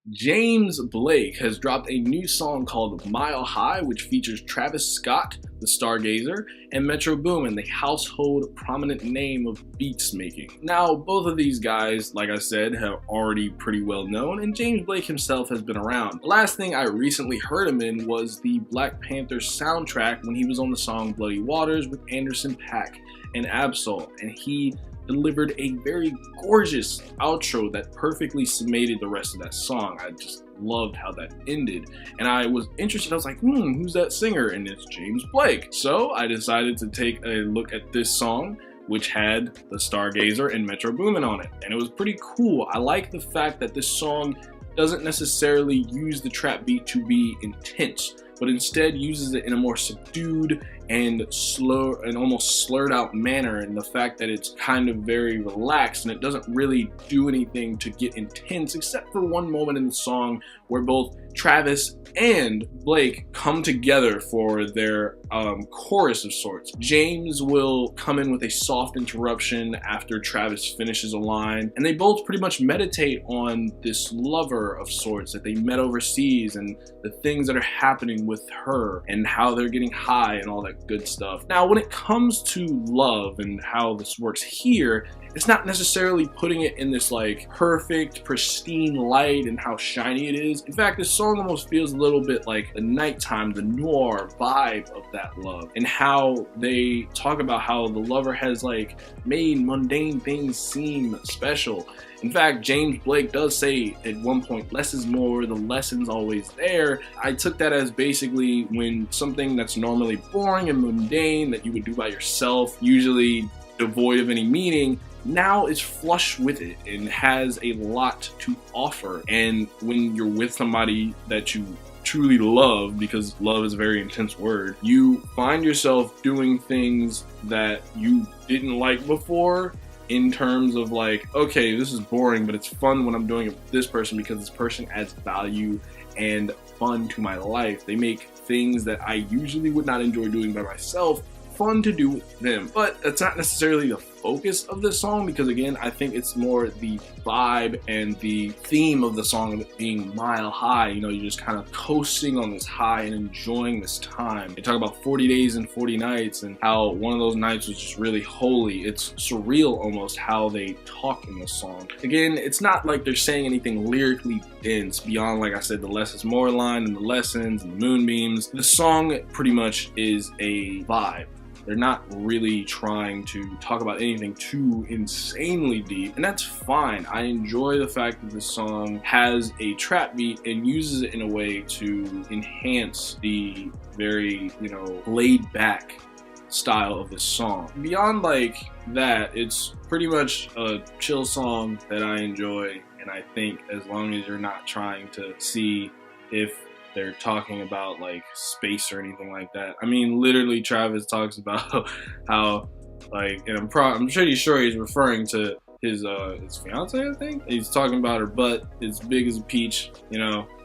James Blake has dropped a new song called Mile High, which features Travis Scott, the Stargazer, and Metro Boomin, the household prominent name of beats making. Now, both of these guys, like I said, are already pretty well known, and James Blake himself has been around. The last thing I recently heard him in was the Black Panther soundtrack when he was on the song Bloody Waters with Anderson .Paak and Absol, and he delivered a very gorgeous outro that perfectly summated the rest of that song. I just loved how that ended, and I was interested. I was like, who's that singer? And it's James Blake. So I decided to take a look at this song, which had the Stargazer and Metro Boomin on it, and it was pretty cool. I like the fact that this song doesn't necessarily use the trap beat to be intense, but instead uses it in a more subdued and slow and almost slurred out manner, and the fact that it's kind of very relaxed and it doesn't really do anything to get intense except for one moment in the song where both Travis and Blake come together for their chorus of sorts. James will come in with a soft interruption after Travis finishes a line, and they both pretty much meditate on this lover of sorts that they met overseas and the things that are happening with her and how they're getting high and all that good stuff. Now, when it comes to love and how this works here, it's not necessarily putting it in this like perfect, pristine light and how shiny it is. In fact, this song almost feels a little bit like the nighttime, the noir vibe of that love, and how they talk about how the lover has like made mundane things seem special. In fact, James Blake does say at one point, less is more, the lesson's always there. I took that as basically when something that's normally boring and mundane that you would do by yourself, usually devoid of any meaning, now is flush with it and has a lot to offer. And when you're with somebody that you truly love, because love is a very intense word, you find yourself doing things that you didn't like before, in terms of like, okay, this is boring, but it's fun when I'm doing it with this person because this person adds value and fun to my life. They make things that I usually would not enjoy doing by myself fun to do with them. But that's not necessarily the focus of this song, because again, I think it's more the vibe and the theme of the song of it being mile high. You know, you're just kind of coasting on this high and enjoying this time. They talk about 40 days and 40 nights and how one of those nights was just really holy. It's surreal almost how they talk in this song. Again, it's not like they're saying anything lyrically dense beyond, like I said, the less is more line and the lessons and the moonbeams. The song pretty much is a vibe. They're not really trying to talk about anything too insanely deep, and that's fine. I enjoy the fact that this song has a trap beat and uses it in a way to enhance the very, laid back style of this song. Beyond like that, it's pretty much a chill song that I enjoy, and I think as long as you're not trying to see if they're talking about like space or anything like that. I mean, literally Travis talks about how like, and I'm pretty sure he's referring to his fiance, I think. He's talking about her butt is big as a peach,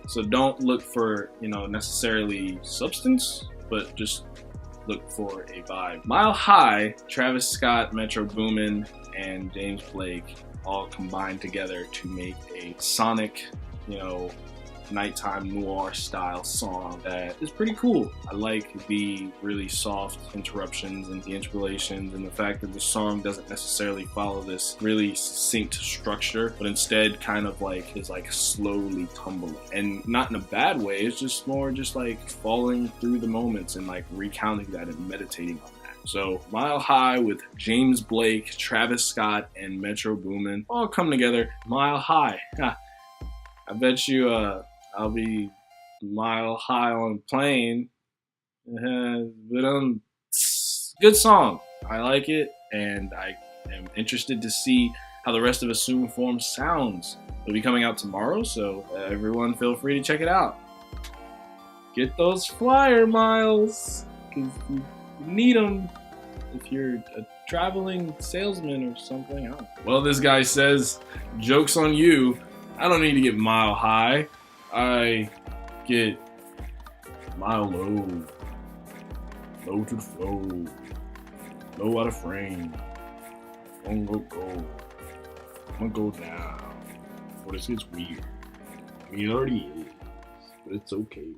so don't look for, necessarily substance, but just look for a vibe. Mile High, Travis Scott, Metro Boomin, and James Blake all combined together to make a sonic, nighttime noir style song that is pretty cool. I like the really soft interruptions and the interpolations, and the fact that the song doesn't necessarily follow this really succinct structure, but instead kind of like is like slowly tumbling, and not in a bad way. It's just more just like falling through the moments and like recounting that and meditating on that. So Mile High with James Blake, Travis Scott, and Metro Boomin all come together. Mile High. I bet you I'll be mile high on a plane. But good song. I like it, and I am interested to see how the rest of Assume Form sounds. It'll be coming out tomorrow, so everyone feel free to check it out. Get those flyer miles, because you need them if you're a traveling salesman or something. I don't know. Well, this guy says, joke's on you. I don't need to get mile high. I get mile low. Low to the flow. Low out of frame. Don't go. I'm gonna go down. Before this gets weird. I mean, it already is, but it's okay.